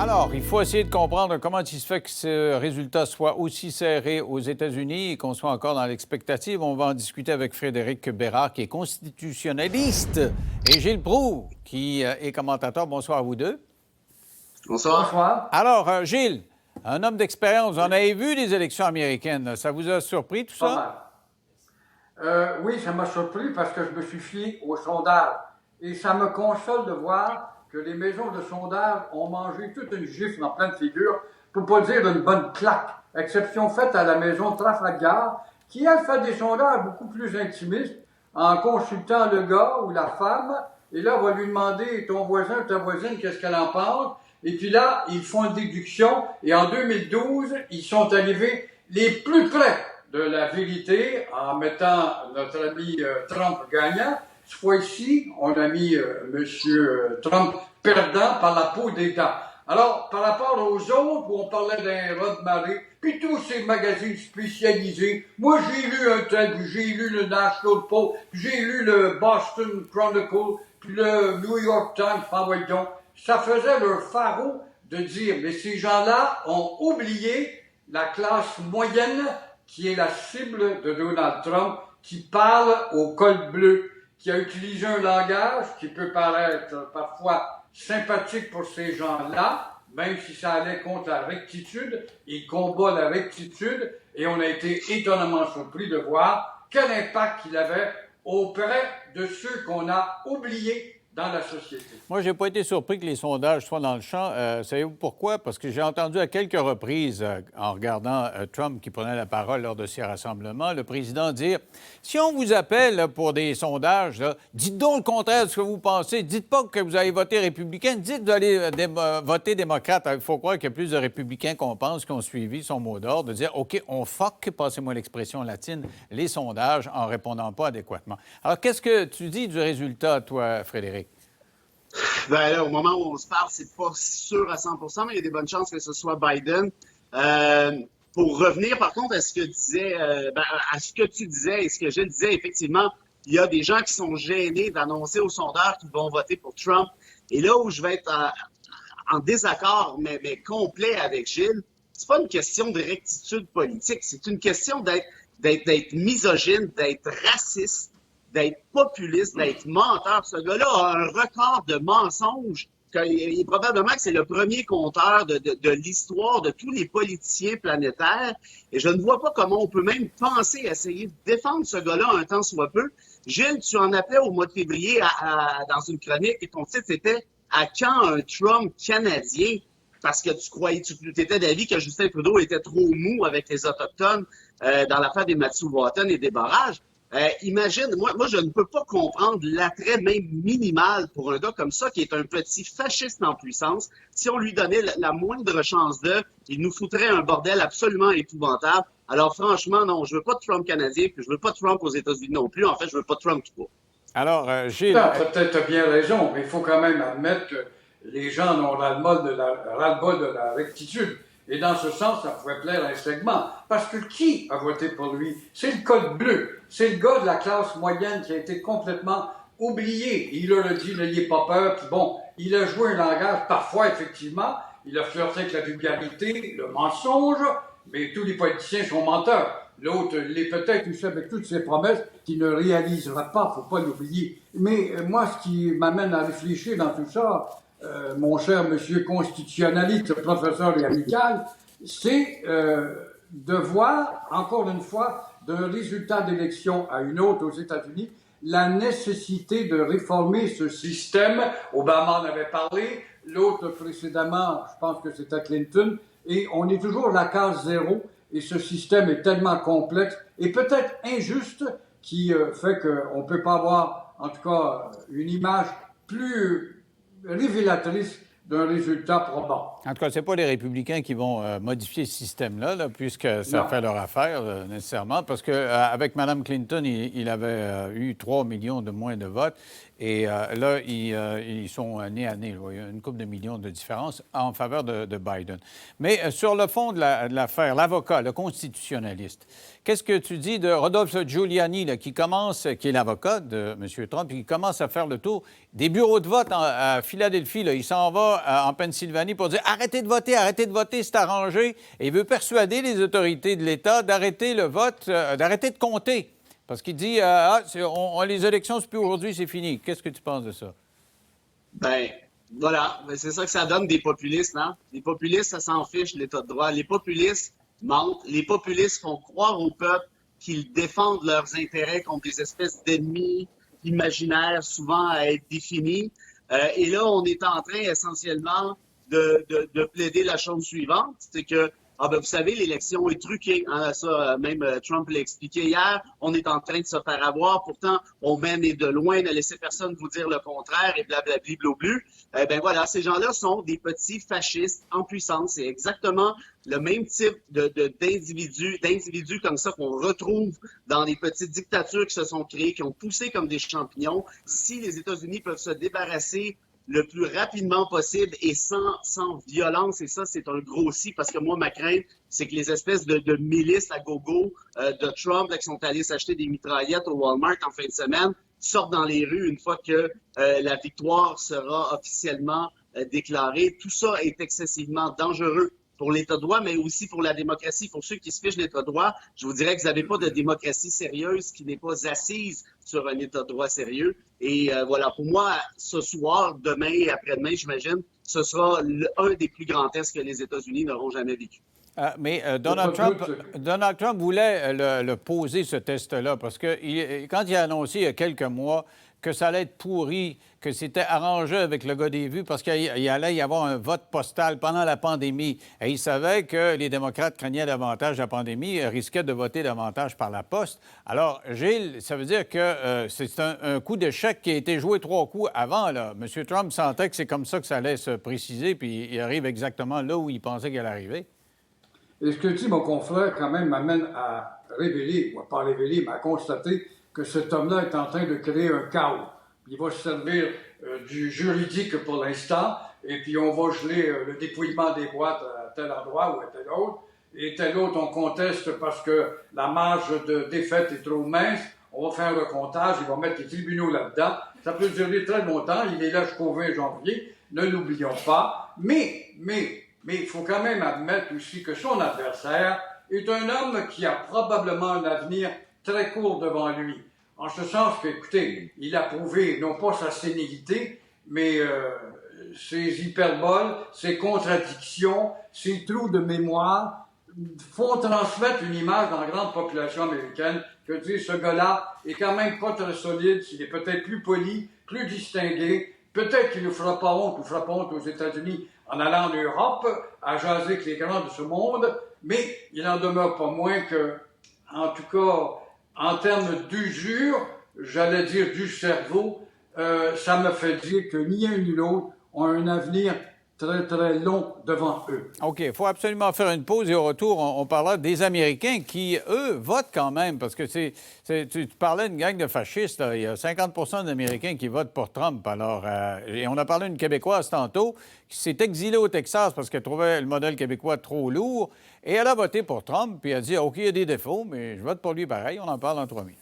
Alors, il faut essayer de comprendre comment il se fait que ce résultat soit aussi serré aux États-Unis et qu'on soit encore dans l'expectative. On va en discuter avec Frédéric Bérard, qui est constitutionnaliste, et Gilles Proulx, qui est commentateur. Bonsoir à vous deux. Bonsoir. Bonsoir. Alors, Gilles, un homme d'expérience, vous en avez vu des élections américaines. Ça vous a surpris, tout ça? Oui, ça m'a surpris parce que je me suis fié aux sondages. Et ça me console de voir que les maisons de sondage ont mangé toute une gifle en pleine figure, pour pas dire une bonne claque. Exception faite à la maison Trafalgar, qui elle fait des sondages beaucoup plus intimistes, en consultant le gars ou la femme, et là, on va lui demander, ton voisin ou ta voisine, qu'est-ce qu'elle en pense? Et puis là, ils font une déduction, et en 2012, ils sont arrivés les plus près de la vérité en mettant notre ami Trump gagnant. Cette fois-ci, on a mis M. Trump perdant par la peau des dents. Alors, par rapport aux autres, où on parlait d'un raz de marée, puis tous ces magazines spécialisés, moi j'ai lu un tel, puis j'ai lu le National Post, puis j'ai lu le Boston Chronicle, puis le New York Times, enfin donc, ça faisait leur faro de dire, mais ces gens-là ont oublié la classe moyenne qui est la cible de Donald Trump, qui parle au col bleu, qui a utilisé un langage qui peut paraître parfois sympathique pour ces gens-là, même si ça allait contre la rectitude. Il combat la rectitude et on a été étonnamment surpris de voir quel impact il avait auprès de ceux qu'on a oubliés dans la société. Moi, je n'ai pas été surpris que les sondages soient dans le champ. Savez-vous pourquoi? Parce que j'ai entendu à quelques reprises, en regardant Trump qui prenait la parole lors de ces rassemblements, le président dire « Si on vous appelle là, pour des sondages, là, dites donc le contraire de ce que vous pensez. Dites pas que vous allez voter républicain. Dites que vous allez voter démocrate. » Il faut croire qu'il y a plus de républicains qu'on pense qui ont suivi son mot d'ordre, de dire « OK, on fuck, passez-moi l'expression latine, les sondages en répondant pas adéquatement. » Alors, qu'est-ce que tu dis du résultat, toi, Frédéric? Ben là, au moment où on se parle, c'est pas sûr à 100%, mais il y a des bonnes chances que ce soit Biden. Pour revenir, par contre, à ce que à ce que tu disais et ce que je disais, effectivement, il y a des gens qui sont gênés d'annoncer aux sondeurs qu'ils vont voter pour Trump. Et là où je vais être en désaccord, mais complet avec Gilles, c'est pas une question de rectitude politique, c'est une question d'être misogyne, d'être raciste, d'être populiste, d'être menteur. Ce gars-là a un record de mensonges. Probablement que c'est le premier compteur de l'histoire de tous les politiciens planétaires. Et je ne vois pas comment on peut même penser à essayer de défendre ce gars-là un temps soit peu. Gilles, tu en appelais au mois de février dans une chronique et ton titre était « À quand un Trump canadien? » Parce que tu étais d'avis que Justin Trudeau était trop mou avec les Autochtones dans l'affaire des Matsuwatan et des barrages. Imagine, moi, je ne peux pas comprendre l'attrait même minimal pour un gars comme ça, qui est un petit fasciste en puissance. Si on lui donnait la moindre chance il nous foutrait un bordel absolument épouvantable. Alors franchement, non, je veux pas de Trump canadien, puis je veux pas de Trump aux États-Unis non plus. En fait, je veux pas de Trump tout court. Alors, Gilles... Tu as peut-être bien raison, mais il faut quand même admettre que les gens ont ras-le-bol de la rectitude. Et dans ce sens, ça pouvait plaire à un segment. Parce que qui a voté pour lui? C'est le code bleu. C'est le gars de la classe moyenne qui a été complètement oublié. Il leur a dit, n'ayez pas peur. Puis bon, il a joué un langage, parfois, effectivement, il a flirté avec la vulgarité, le mensonge, mais tous les politiciens sont menteurs. L'autre l'est peut-être aussi avec toutes ses promesses qu'il ne réalisera pas, faut pas l'oublier. Mais moi, ce qui m'amène à réfléchir dans tout ça, mon cher monsieur constitutionnaliste, professeur et amical, c'est de voir, encore une fois, d'un résultat d'élection à une autre aux États-Unis, la nécessité de réformer ce système. Obama en avait parlé, l'autre précédemment, je pense que c'était Clinton, et on est toujours à la case zéro, et ce système est tellement complexe et peut-être injuste qui fait qu'on ne peut pas avoir, en tout cas, une image plus révélatrice d'un résultat probant. En tout cas, ce n'est pas les républicains qui vont modifier ce système-là, puisque ça fait leur affaire, nécessairement, parce qu'avec Mme Clinton, il avait eu 3 millions de moins de votes. Et là, ils sont nez à nez. Là. Il y a une couple de millions de différence en faveur de Biden. Mais sur le fond de l'affaire, l'avocat, le constitutionnaliste, qu'est-ce que tu dis de Rodolphe Giuliani, là, qui est l'avocat de M. Trump, et qui commence à faire le tour des bureaux de vote à Philadelphie. Là. Il s'en va en Pennsylvanie pour dire arrêtez de voter, c'est arrangé. Et il veut persuader les autorités de l'État d'arrêter le vote, d'arrêter de compter. Parce qu'il dit les élections, c'est plus aujourd'hui, c'est fini. Qu'est-ce que tu penses de ça? Ben, voilà. Ben, c'est ça que ça donne des populistes, hein? Les populistes, ça s'en fiche, l'État de droit. Les populistes mentent. Les populistes font croire au peuple qu'ils défendent leurs intérêts contre des espèces d'ennemis imaginaires, souvent à être définis. Et là, on est en train essentiellement de plaider la chose suivante, c'est que vous savez, l'élection est truquée. Hein, ça, même Trump l'a expliqué hier. On est en train de se faire avoir. Pourtant, on mène et de loin, ne laissez personne vous dire le contraire et blablabli bleu. Ben voilà, ces gens-là sont des petits fascistes en puissance. C'est exactement le même type d'individus comme ça qu'on retrouve dans les petites dictatures qui se sont créées, qui ont poussé comme des champignons. Si les États-Unis peuvent se débarrasser le plus rapidement possible et sans violence. Et ça, c'est un gros si, parce que moi, ma crainte, c'est que les espèces de milices à gogo de Trump là, qui sont allés s'acheter des mitraillettes au Walmart en fin de semaine sortent dans les rues une fois que la victoire sera officiellement déclarée. Tout ça est excessivement dangereux pour l'État de droit, mais aussi pour la démocratie. Pour ceux qui se fichent de l'État de droit, je vous dirais que vous n'avez pas de démocratie sérieuse qui n'est pas assise sur un État de droit sérieux. Et voilà, pour moi, ce soir, demain et après-demain, j'imagine, ce sera un des plus grands tests que les États-Unis n'auront jamais vécu. Mais Donald Trump voulait le poser, ce test-là, parce que quand il a annoncé il y a quelques mois que ça allait être pourri, que c'était arrangé avec le gars des vues parce qu'il allait y avoir un vote postal pendant la pandémie. Et il savait que les démocrates craignaient davantage la pandémie et risquaient de voter davantage par la poste. Alors, Gilles, ça veut dire que c'est un coup d'échec qui a été joué 3 coups avant. Là. M. Trump sentait que c'est comme ça que ça allait se préciser, puis il arrive exactement là où il pensait qu'elle allait arriver. Et ce que dit mon confrère, quand même, m'amène à révéler, ou à pas révéler, mais à constater que cet homme-là est en train de créer un chaos. Il va se servir du juridique pour l'instant, et puis on va geler le dépouillement des boîtes à tel endroit ou à tel autre. Et tel autre, on conteste parce que la marge de défaite est trop mince. On va faire le comptage, il va mettre les tribunaux là-dedans. Ça peut durer très longtemps. Il est là jusqu'au 20 janvier. Ne l'oublions pas. Mais il faut quand même admettre aussi que son adversaire est un homme qui a probablement un avenir très court devant lui. En ce sens que, écoutez, il a prouvé non pas sa sénilité, mais ses hyperboles, ses contradictions, ses trous de mémoire font transmettre une image dans la grande population américaine que dire ce gars-là est quand même pas très solide, s'il est peut-être plus poli, plus distingué, peut-être qu'il ne fera pas honte ou fera pas honte aux États-Unis en allant en Europe à jaser avec les grands de ce monde, mais il n'en demeure pas moins que, en tout cas, en termes d'usure, j'allais dire du cerveau, ça me fait dire que ni un ni l'autre ont un avenir très, très long devant eux. OK, il faut absolument faire une pause et au retour, on parlera des Américains qui, eux, votent quand même, parce que tu parlais d'une gang de fascistes, là. Il y a 50 d'Américains qui votent pour Trump. Alors, et on a parlé d'une Québécoise tantôt qui s'est exilée au Texas parce qu'elle trouvait le modèle québécois trop lourd, et elle a voté pour Trump, puis elle a dit, OK, il y a des défauts, mais je vote pour lui pareil. On en parle dans 3 minutes.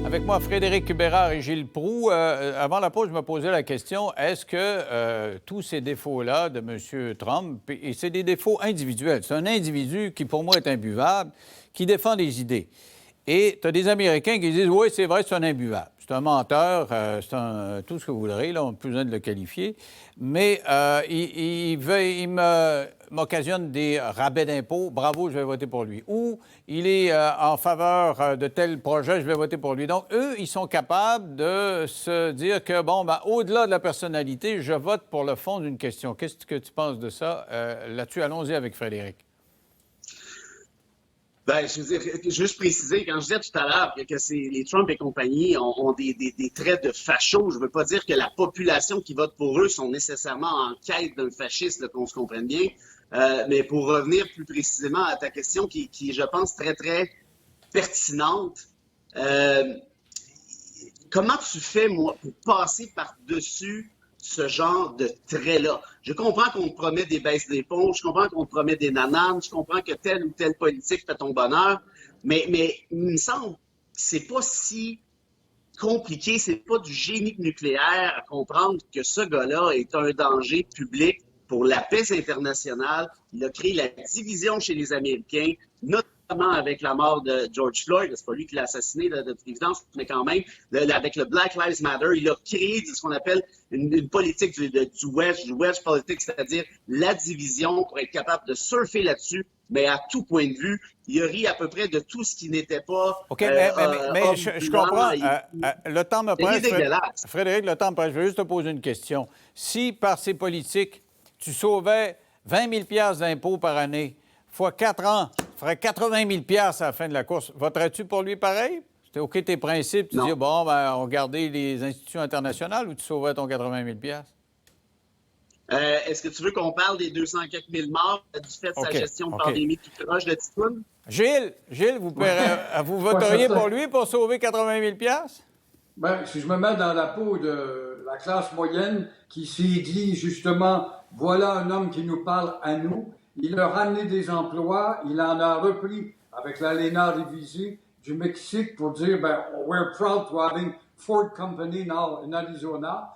Avec moi, Frédéric Bérard et Gilles Proulx. Avant la pause, je me posais la question, est-ce que tous ces défauts-là de M. Trump, et c'est des défauts individuels, c'est un individu qui, pour moi, est imbuvable, qui défend des idées. Et tu as des Américains qui disent, oui, c'est vrai, c'est un imbuvable. C'est un menteur, c'est tout ce que vous voudrez, là, on n'a plus besoin de le qualifier. Mais il m'occasionne des rabais d'impôts, bravo, je vais voter pour lui. Ou il est en faveur de tel projet, je vais voter pour lui. Donc, eux, ils sont capables de se dire que, bon, ben, au-delà de la personnalité, je vote pour le fond d'une question. Qu'est-ce que tu penses de ça? Là-dessus, allons-y avec Frédéric. Ben, je veux dire, juste préciser, quand je disais tout à l'heure que c'est les Trump et compagnie ont des traits de fachos, je veux pas dire que la population qui vote pour eux sont nécessairement en quête d'un fasciste, là, qu'on se comprenne bien. Mais pour revenir plus précisément à ta question, qui je pense, très, très pertinente, comment tu fais, moi, pour passer par-dessus ce genre de traits-là? Je comprends qu'on te promet des baisses d'impôts, je comprends qu'on te promet des nananes, je comprends que telle ou telle politique fait ton bonheur, mais il me semble que c'est pas si compliqué, c'est pas du génie nucléaire à comprendre que ce gars-là est un danger public pour la paix internationale. Il a créé la division chez les Américains, notamment avec la mort de George Floyd. C'est pas lui qui l'a assassiné de présidence, mais quand même, avec le Black Lives Matter, il a créé ce qu'on appelle une politique du wedge politique, c'est-à-dire la division pour être capable de surfer là-dessus, mais à tout point de vue. Il a ri à peu près de tout ce qui n'était pas... OK, mais je comprends. Le temps me presse. Frédéric, le temps me presse. Je vais juste te poser une question. Si, par ces politiques, tu sauvais 20 000 d'impôts par année, fois 4 ans, ça ferait 80 000 à la fin de la course. Voterais-tu pour lui pareil? C'était OK tes principes? Tu dis, bon, ben, on regardait les institutions internationales ou tu sauverais ton 80 000 Est-ce que tu veux qu'on parle des 200 quelques mille morts du fait de sa gestion de pandémie tout proche de Titoune? Gilles, vous voteriez pour lui pour sauver 80 000 Ben, si je me mets dans la peau de la classe moyenne qui s'est dit justement, voilà un homme qui nous parle à nous, il a ramené des emplois, il en a repris avec l'ALENA révisée du Mexique pour dire, ben, we're proud to having Ford Company now in Arizona.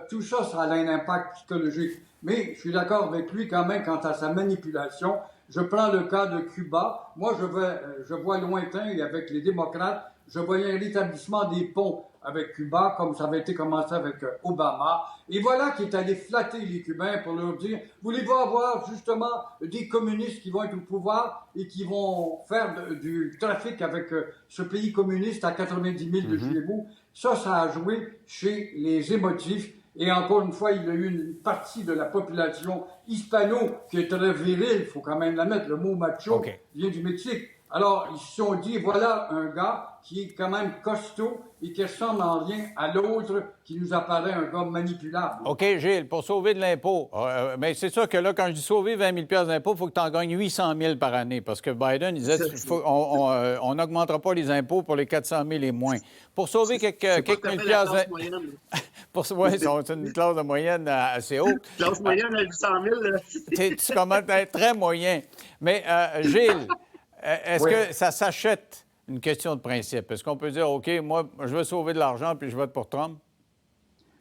Tout ça, ça a un impact psychologique. Mais je suis d'accord avec lui quand même quant à sa manipulation. Je prends le cas de Cuba. Moi, je vois lointain et avec les démocrates, je voyais un rétablissement des ponts avec Cuba, comme ça avait été commencé avec Obama. Et voilà qui est allé flatter les Cubains pour leur dire, voulez-vous avoir justement des communistes qui vont être au pouvoir et qui vont faire du trafic avec ce pays communiste à 90 000 de chez vous? Ça a joué chez les émotifs. Et encore une fois, il y a eu une partie de la population hispano qui est très virile, il faut quand même la mettre, le mot macho vient du Mexique. Alors, ils se sont dit, voilà un gars qui est quand même costaud et qui ressemble en rien à l'autre qui nous apparaît un gars manipulable. OK, Gilles, pour sauver de l'impôt. Mais c'est sûr que là, quand je dis sauver 20 000 d'impôt, il faut que tu en gagnes 800 000 par année parce que Biden, il disait on n'augmentera pas les impôts pour les 400 000 et moins. Pour sauver quelques mille piastres... Oui, c'est une classe de moyenne assez haute. Classe moyenne à 800 000. Tu commences à être très moyen. Mais Gilles... Est-ce que ça s'achète une question de principe? Est-ce qu'on peut dire, OK, moi, je veux sauver de l'argent puis je vote pour Trump?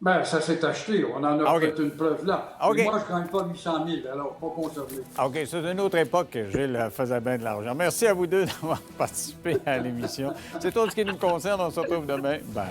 Bien, ça s'est acheté. On en a fait une preuve là. Mais moi, je ne gagne pas 800 000, alors pas conservé. OK, c'est une autre époque que Gilles faisait bien de l'argent. Merci à vous deux d'avoir participé à l'émission. C'est tout ce qui nous concerne. On se retrouve demain. Bye.